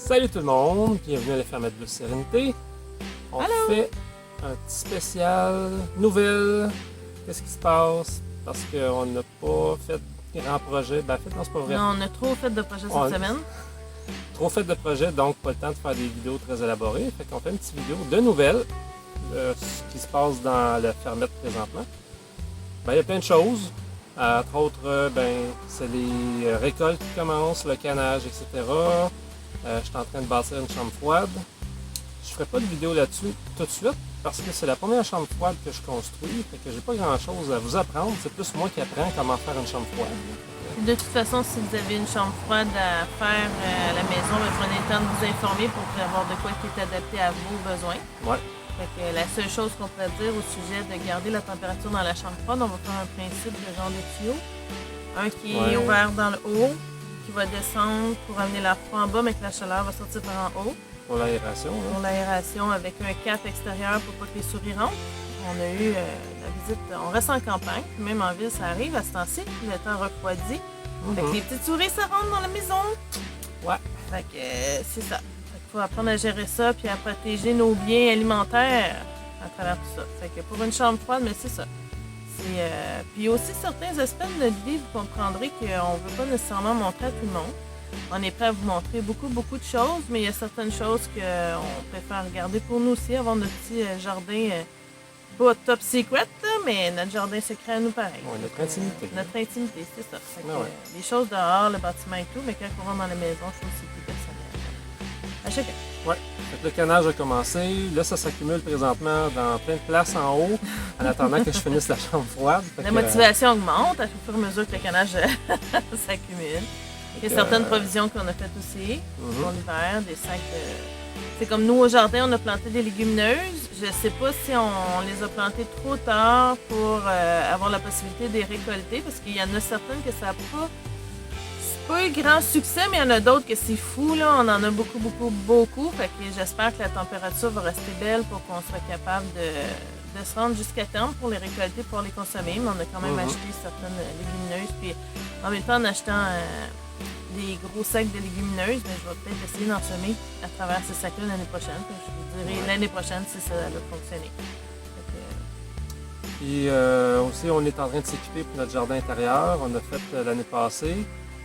Salut tout le monde, bienvenue à la Fermette de Sérénité. On Allô? fait un petit spécial nouvelle. Qu'est-ce qui se passe? Parce qu'on n'a pas fait de grand projet. Ben, en fait, non, c'est pas vrai. Non, on a trop fait de projets Ouais. cette semaine. Trop fait de projets, donc pas le temps de faire des vidéos très élaborées. Fait qu'on fait une petite vidéo de nouvelles, ce qui se passe dans la Fermette présentement. Ben, il y a plein de choses. Entre autres, c'est les récoltes qui commencent, le canage, etc. Je suis en train de bâtir une chambre froide. Je ferai pas de vidéo là-dessus tout de suite parce que c'est la première chambre froide que je construis. Fait que j'ai pas grand-chose à vous apprendre. C'est plus moi qui apprends comment faire une chambre froide. De toute façon, si vous avez une chambre froide à faire à la maison, prenez le temps de vous informer pour avoir de quoi qui est adapté à vos besoins. Ouais. Fait que la seule chose qu'on pourrait dire au sujet de garder la température dans la chambre froide, on va faire un principe de genre de tuyau. Un qui est ouvert dans le haut, qui va descendre pour amener l'air froid en bas, mais que la chaleur va sortir par en haut. Pour l'aération. Hein? Pour l'aération avec un cap extérieur pour pas que les souris rentrent. On a eu la visite, on reste en campagne, même en ville, ça arrive à ce temps-ci, le temps refroidit. Fait que les petites souris, ça rentre dans la maison. Ouais. Fait que c'est ça. Fait qu'il faut apprendre à gérer ça puis à protéger nos biens alimentaires à travers tout ça. Fait que pour une chambre froide, mais c'est ça. Puis aussi, certains aspects de notre vie, vous comprendrez qu'on ne veut pas nécessairement montrer à tout le monde. On est prêt à vous montrer beaucoup de choses, mais il y a certaines choses qu'on préfère garder pour nous aussi, avoir notre petit jardin, pas top secret, là, mais notre jardin secret à nous pareil. Ouais, notre intimité. Notre intimité, c'est ça. Fait que, ouais. les choses dehors, le bâtiment et tout, mais quand on rentre dans la maison, je trouve que c'est plus personnel. À chacun. Ouais. Fait que le canage a commencé. Là, ça s'accumule présentement dans plein de places en haut en attendant que je finisse la chambre froide. Fait La que, motivation augmente à fur et à mesure que le canage s'accumule. Il y a certaines provisions qu'on a faites aussi pour l'hiver, des sacs de... C'est comme nous au jardin, on a planté des légumineuses. Je sais pas si on les a plantées trop tard pour avoir la possibilité de les récolter, parce qu'il y en a certaines que ça n'a pas... C'est pas eu grand succès, mais il y en a d'autres que c'est fou, là. On en a beaucoup. Fait que j'espère que la température va rester belle pour qu'on soit capable de se rendre jusqu'à terme pour les récolter, pour les consommer. Mais on a quand même acheté certaines légumineuses. Puis en même temps, en achetant des gros sacs de légumineuses, mais je vais peut-être essayer d'en semer à travers ces sacs-là l'année prochaine. Puis je vous dirai l'année prochaine si ça a fonctionné. Puis aussi, on est en train de s'équiper pour notre jardin intérieur. On a fait l'année passée.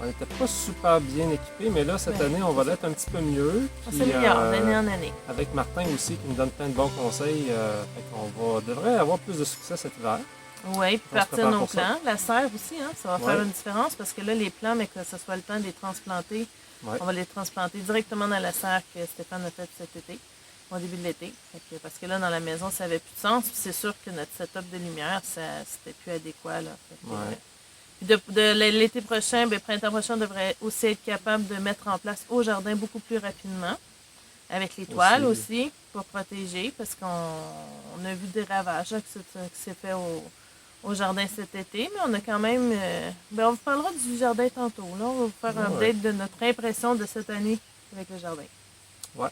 On n'était pas super bien équipés, mais là, cette année, on va l'être un petit peu mieux. On s'améliore d'année en année. Avec Martin aussi, qui nous donne plein de bons conseils. Fait qu'on devrait avoir plus de succès cet hiver. Oui, puis partir nos plants. Ça. La serre aussi, hein, ça va faire une différence parce que là, les plants, mais que ce soit le temps de les transplanter, on va les transplanter directement dans la serre que Stéphane a faite cet été, au début de l'été. Parce que là, dans la maison, ça n'avait plus de sens. Puis c'est sûr que notre setup de lumière, c'était plus adéquat. Là. De l'été prochain, printemps prochain, on devrait aussi être capable de mettre en place au jardin beaucoup plus rapidement. Avec les toiles aussi pour protéger, parce qu'on a vu des ravages là, qui s'est fait au jardin cet été, mais on a quand même... on vous parlera du jardin tantôt. Là. On va vous faire un update de notre impression de cette année avec le jardin. Ouais.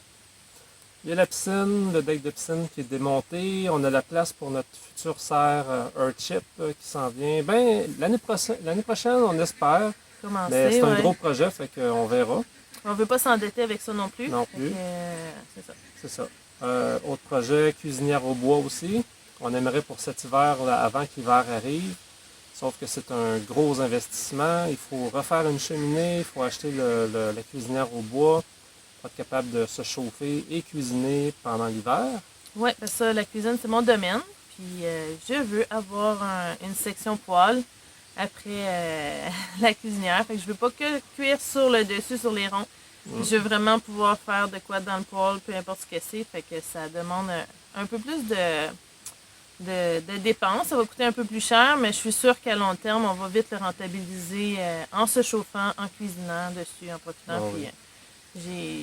Il y a la piscine, le deck de piscine qui est démonté. On a la place pour notre future serre Earthship qui s'en vient. L'année prochaine, on espère. Mais c'est un gros projet, fait qu'on verra. On ne veut pas s'endetter avec ça non plus. Non plus. C'est ça. C'est ça. Autre projet, cuisinière au bois aussi. On aimerait pour cet hiver, là, avant que l'hiver arrive. Sauf que c'est un gros investissement. Il faut refaire une cheminée, il faut acheter la cuisinière au bois pour être capable de se chauffer et cuisiner pendant l'hiver. Oui, parce que la cuisine, c'est mon domaine. Puis je veux avoir une section poêle après la cuisinière. Fait que je veux pas que cuire sur le dessus, sur les ronds. Je veux vraiment pouvoir faire de quoi dans le poêle, peu importe ce que c'est. Fait que ça demande un peu plus de dépenses. Ça va coûter un peu plus cher, mais je suis sûre qu'à long terme, on va vite le rentabiliser en se chauffant, en cuisinant dessus, en profitant.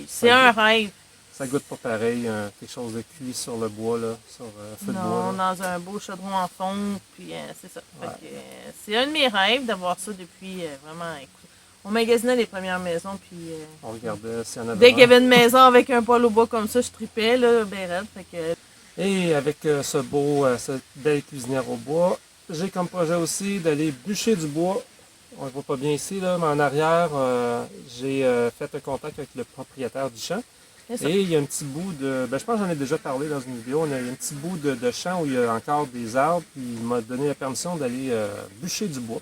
C'est un rêve. Ça goûte pas pareil, quelque chose de cuit sur le bois, là, sur feu de bois. Non, dans un beau chaudron en fonte, puis c'est ça. C'est un de mes rêves d'avoir ça depuis vraiment... On magasinait les premières maisons, puis... on regardait s'il y en avait. Dès qu'il y avait une maison avec un poêle au bois comme ça, je tripais, là, raide. Fait que... Et avec cette belle cuisinière au bois, j'ai comme projet aussi d'aller bûcher du bois On ne voit pas bien ici, là, mais en arrière, j'ai fait un contact avec le propriétaire du champ. C'est ça. Et il y a un petit bout de. Ben, je pense que j'en ai déjà parlé dans une vidéo. Il y a un petit bout de champ où il y a encore des arbres. Puis il m'a donné la permission d'aller bûcher du bois.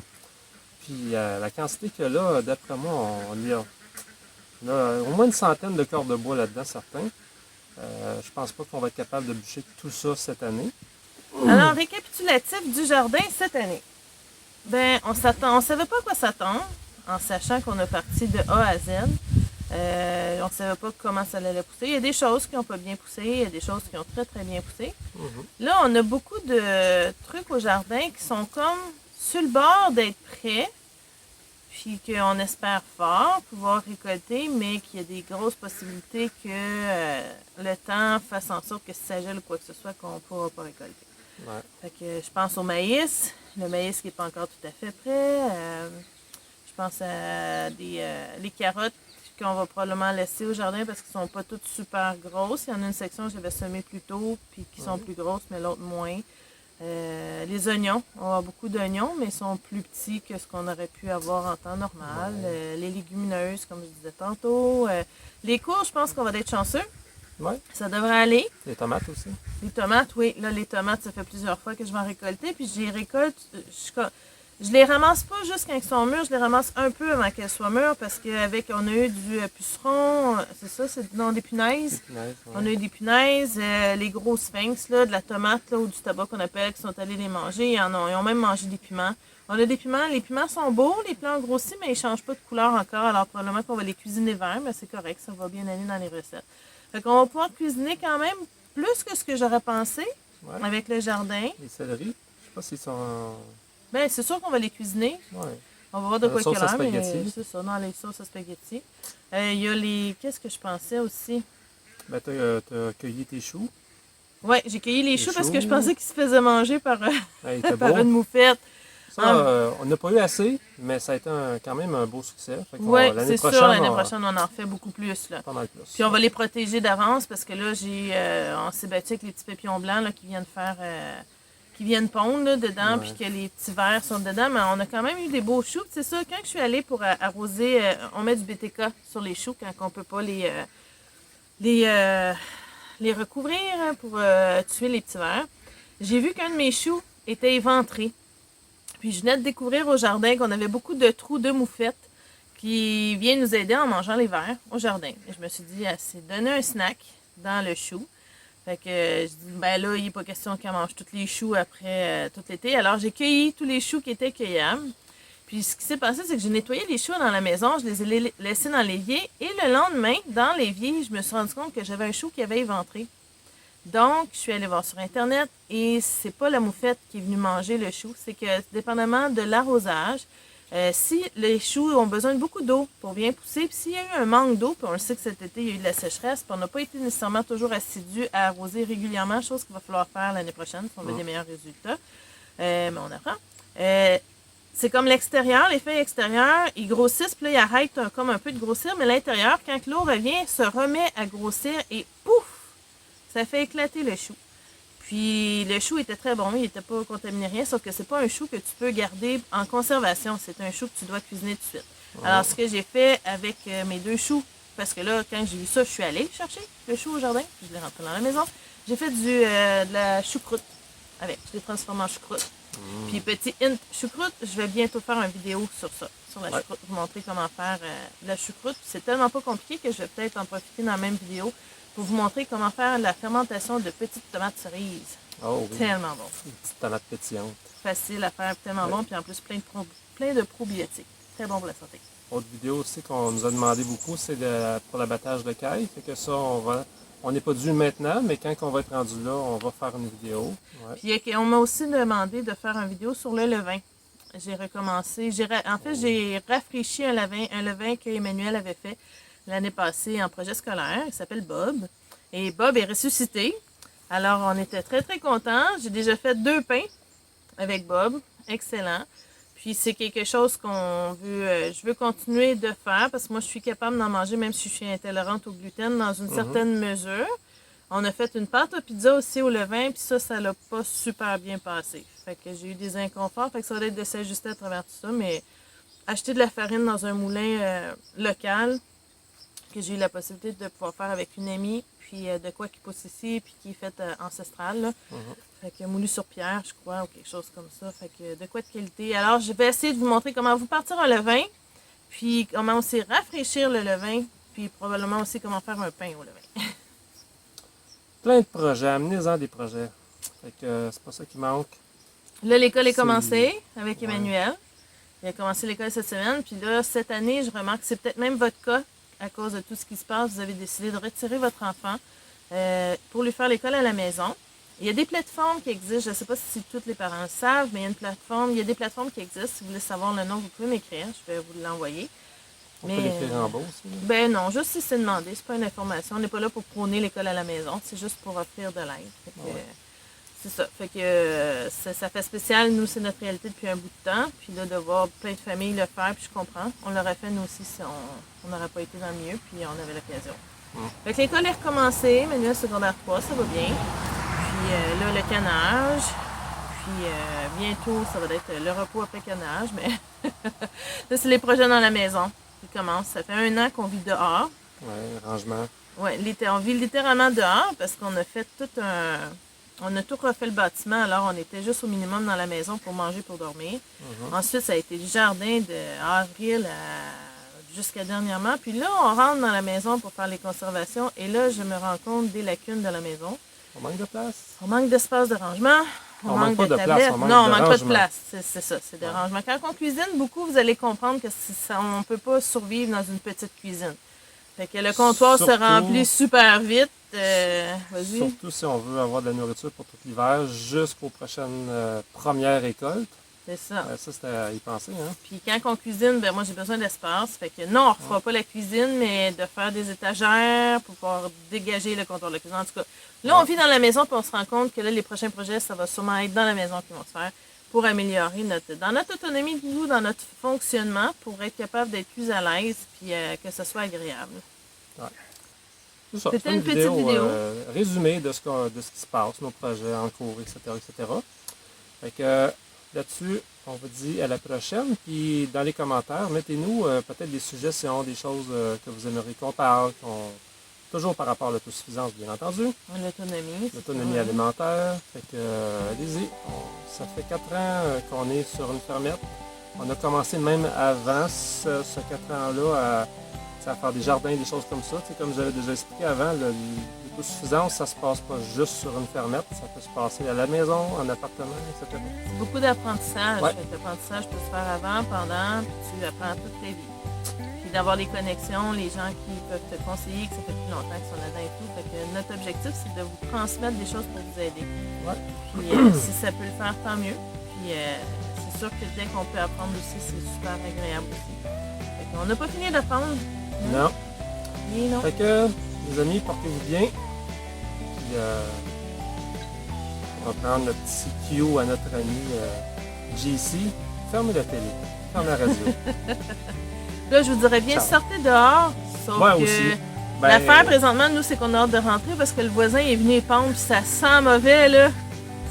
Puis la quantité qu'il y a là, d'après moi, on a au moins une centaine de cordes de bois là-dedans, certains. Je pense pas qu'on va être capable de bûcher tout ça cette année. Alors, récapitulatif du jardin cette année. Ben, on savait pas à quoi s'attendre, en sachant qu'on a parti de A à Z. On ne savait pas comment ça allait pousser. Il y a des choses qui n'ont pas bien poussé, il y a des choses qui ont très très bien poussé. Là, on a beaucoup de trucs au jardin qui sont comme sur le bord d'être prêts, puis qu'on espère fort pouvoir récolter, mais qu'il y a des grosses possibilités que le temps fasse en sorte que si ça gèle ou quoi que ce soit, qu'on ne pourra pas récolter. Ouais. Fait que je pense au maïs, le maïs qui n'est pas encore tout à fait prêt. Je pense à les carottes qu'on va probablement laisser au jardin parce qu'elles ne sont pas toutes super grosses. Il y en a une section que j'avais semée plus tôt puis qui sont plus grosses, mais l'autre moins. Les oignons, on va avoir beaucoup d'oignons, mais ils sont plus petits que ce qu'on aurait pu avoir en temps normal. Les légumineuses, comme je disais tantôt. Les courges, je pense qu'on va être chanceux. Ouais. Ça devrait aller. Les tomates aussi. Les tomates, oui. Là, les tomates, ça fait plusieurs fois que je vais en récolter. Puis je les récolte. Je les ramasse pas juste quand ils sont mûrs. Je les ramasse un peu avant qu'elles soient mûres parce qu'avec, on a eu du puceron. C'est ça, c'est non, des punaises. Ouais. On a eu des punaises. Les gros sphinx, là, de la tomate là, ou du tabac qu'on appelle, qui sont allés les manger. Ils ont même mangé des piments. On a des piments. Les piments sont beaux. Les plants ont grossi, mais ils changent pas de couleur encore. Alors probablement qu'on va les cuisiner verts, mais c'est correct. Ça va bien aller dans les recettes. Fait qu'on va pouvoir cuisiner quand même plus que ce que j'aurais pensé avec le jardin. Les céleris, je sais pas s'ils sont. Ben, c'est sûr qu'on va les cuisiner. Ouais. On va voir de quoi qu'il y a, mais spaghetti. c'est ça, dans les sauces à spaghetti. Il y a les... Qu'est-ce que je pensais aussi? Ben, t'as cueilli tes choux. Oui, j'ai cueilli les choux parce que je choux. pensais qu'ils se faisaient manger par, Hey, t'es par beau. une moufette. Ça, on n'a pas eu assez, mais ça a été quand même un beau succès. Oui, l'année c'est prochaine, sûr, l'année prochaine, on en refait beaucoup plus. Là. Pas mal plus. Puis on va les protéger d'avance parce que là, on s'est battu avec les petits papillons blancs là, qui viennent faire... qui viennent pondre là, dedans, puis que les petits vers sont dedans. Mais on a quand même eu des beaux choux. C'est ça, quand je suis allée pour arroser, on met du BTK sur les choux quand on ne peut pas les recouvrir pour tuer les petits vers. J'ai vu qu'un de mes choux était éventré. Puis je venais de découvrir au jardin qu'on avait beaucoup de trous de moufettes qui viennent nous aider en mangeant les vers au jardin. Et je me suis dit, c'est donner un snack dans le chou. Fait que je dis, ben là, il n'est pas question qu'elle mange tous les choux après tout l'été. Alors j'ai cueilli tous les choux qui étaient cueillables. Puis ce qui s'est passé, c'est que j'ai nettoyé les choux dans la maison, je les ai laissés dans l'évier. Et le lendemain, dans l'évier, je me suis rendu compte que j'avais un chou qui avait éventré. Donc, je suis allée voir sur Internet et c'est pas la moufette qui est venue manger le chou. C'est que, dépendamment de l'arrosage, si les choux ont besoin de beaucoup d'eau pour bien pousser, puis s'il y a eu un manque d'eau, puis on le sait que cet été, il y a eu de la sécheresse, puis on n'a pas été nécessairement toujours assidu à arroser régulièrement, chose qu'il va falloir faire l'année prochaine si on veut des meilleurs résultats. Mais on apprend. C'est comme l'extérieur, les feuilles extérieures, ils grossissent, puis là, ils arrêtent comme un peu de grossir, mais l'intérieur, quand l'eau revient, se remet à grossir et pouf! Ça fait éclater le chou. Puis le chou était très bon, il n'était pas contaminé rien, sauf que c'est pas un chou que tu peux garder en conservation, c'est un chou que tu dois cuisiner tout de suite. Alors ce que j'ai fait avec mes deux choux, parce que là, quand j'ai vu ça, je suis allée chercher le chou au jardin, puis je l'ai rentré dans la maison. J'ai fait de la choucroute avec, je l'ai transformé en choucroute. Puis petit hint, choucroute, je vais bientôt faire une vidéo sur ça, sur la choucroute, vous montrer comment faire de la choucroute. C'est tellement pas compliqué que je vais peut-être en profiter dans la même vidéo pour vous montrer comment faire la fermentation de petites tomates cerises. Oh, oui. Tellement bon. Une petite tomate pétillante. Facile à faire, tellement bon, puis en plus plein de probiotiques. Très bon pour la santé. Autre vidéo aussi qu'on nous a demandé beaucoup, c'est pour l'abattage de caille. Fait que ça, on n'est pas dû maintenant, mais quand on va être rendu là, on va faire une vidéo. Ouais. Puis on m'a aussi demandé de faire une vidéo sur le levain. J'ai recommencé. En fait, j'ai rafraîchi un levain que Emmanuel avait fait l'année passée en projet scolaire. Il s'appelle Bob. Et Bob est ressuscité. Alors, on était très, très contents. J'ai déjà fait 2 pains avec Bob. Excellent. Puis, c'est quelque chose je veux continuer de faire parce que moi, je suis capable d'en manger même si je suis intolérante au gluten dans une certaine mesure. On a fait une pâte à pizza aussi au levain, puis ça l'a pas super bien passé. Fait que j'ai eu des inconforts, fait que ça va être de s'ajuster à travers tout ça, mais acheté de la farine dans un moulin local que j'ai eu la possibilité de pouvoir faire avec une amie, puis de quoi qui pousse ici, puis qui est fait ancestral. Là. Fait que moulu sur pierre, je crois, ou quelque chose comme ça. Fait que de quoi de qualité. Alors, je vais essayer de vous montrer comment vous partir un levain, puis comment aussi rafraîchir le levain, puis probablement aussi comment faire un pain au levain. Plein de projets, amenez-en des projets. Fait que c'est pas ça qui manque. Là, l'école est C'est- commencée avec Ouais. Emmanuel. Il a commencé l'école cette semaine. Puis là, cette année, je remarque que c'est peut-être même votre cas, à cause de tout ce qui se passe. Vous avez décidé de retirer votre enfant pour lui faire l'école à la maison. Il y a des plateformes qui existent. Je ne sais pas si tous les parents le savent, mais il y a des plateformes qui existent. Si vous voulez savoir le nom, vous pouvez m'écrire. Je vais vous l'envoyer. On peut l'écrire en bas aussi. Là. Ben non, juste si c'est demandé. C'est pas une information. On n'est pas là pour prôner l'école à la maison. C'est juste pour offrir de l'aide. Fait que, Ouais. c'est ça. Fait que ça fait spécial. Nous, c'est notre réalité depuis un bout de temps. Puis là, de voir plein de familles le faire, puis je comprends. On l'aurait fait, nous aussi, si on n'aurait pas été dans le milieu, puis on avait l'occasion. Fait que l'école est recommencée. Manuel secondaire 3, ça va bien. Puis là, le canage. Puis bientôt, ça va être le repos après canage. Mais là, c'est les projets dans la maison qui commencent. Ça fait 1 an qu'on vit dehors. Ouais, rangement. Oui, on vit littéralement dehors parce qu'on a fait tout un. On a tout refait le bâtiment, alors on était juste au minimum dans la maison pour manger, pour dormir. Ensuite, ça a été le jardin d'avril jusqu'à dernièrement. Puis là, on rentre dans la maison pour faire les conservations et là, je me rends compte des lacunes de la maison. On manque de place. On manque d'espace de rangement. On manque pas de de place, tablettes. on manque non, on de manque pas de rangement. place. C'est ça, c'est de rangement. Quand on cuisine beaucoup, vous allez comprendre que on ne peut pas survivre dans une petite cuisine. Fait que le comptoir se Surtout- remplit super vite. Vas-y. Surtout si on veut avoir de la nourriture pour tout l'hiver jusqu'aux prochaines premières récoltes. C'est ça. Ça, c'était à y penser. Hein? Puis quand on cuisine, ben moi j'ai besoin d'espace. Fait que non, on ne refera pas la cuisine, mais de faire des étagères pour pouvoir dégager le comptoir de la cuisine. En tout cas, là, on vit dans la maison puis on se rend compte que là, les prochains projets, ça va sûrement être dans la maison qui vont se faire pour améliorer dans notre autonomie de nous, dans notre fonctionnement, pour être capable d'être plus à l'aise puis que ce soit agréable. C'est ça. C'était C'est une petite vidéo. Résumé de ce qui se passe, nos projets en cours, etc. etc. Fait que là-dessus, on vous dit à la prochaine. Puis dans les commentaires, mettez-nous peut-être des suggestions, des choses que vous aimeriez qu'on parle, toujours par rapport à l'autosuffisance, bien entendu. L'autonomie. c'est L'autonomie ça. alimentaire. Fait que allez-y. Ça fait 4 ans qu'on est sur une fermette. On a commencé même avant ce 4 ans-là à faire des jardins, des choses comme ça. Tu sais, comme j'avais déjà expliqué avant, l'autosuffisance, ça se passe pas juste sur une fermette. Ça peut se passer à la maison, en appartement, etc. C'est beaucoup d'apprentissage. Ouais. Fait que l'apprentissage peut se faire avant, pendant, puis tu apprends toute ta vie. Puis d'avoir les connexions, les gens qui peuvent te conseiller, que ça fait plus longtemps qu'ils sont là-dedans et tout. Fait que notre objectif, c'est de vous transmettre des choses pour vous aider. Ouais. Puis si ça peut le faire, tant mieux. Puis c'est sûr que dès qu'on peut apprendre aussi, c'est super agréable aussi. Fait qu'on n'a pas fini d'apprendre. Non. Oui, non. Fait que, les amis, portez-vous bien. Puis, on va prendre notre petit cue à notre ami JC. Fermez la télé. Fermez la radio. Là, je vous dirais bien, Ciao. sortez dehors. Sauf Ouais, que aussi. Ben, l'affaire présentement, nous, c'est qu'on a hâte de rentrer parce que le voisin est venu épandre, puis ça sent mauvais, là.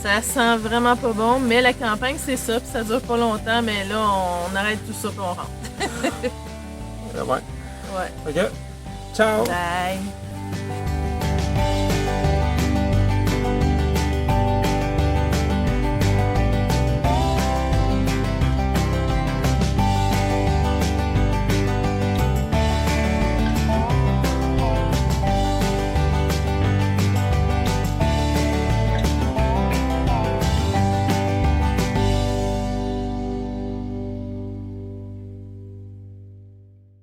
Ça sent vraiment pas bon. Mais la campagne, c'est ça, puis ça dure pas longtemps. Mais là, on arrête tout ça, puis on rentre. ouais. Ouais. Fait que, ciao! Bye.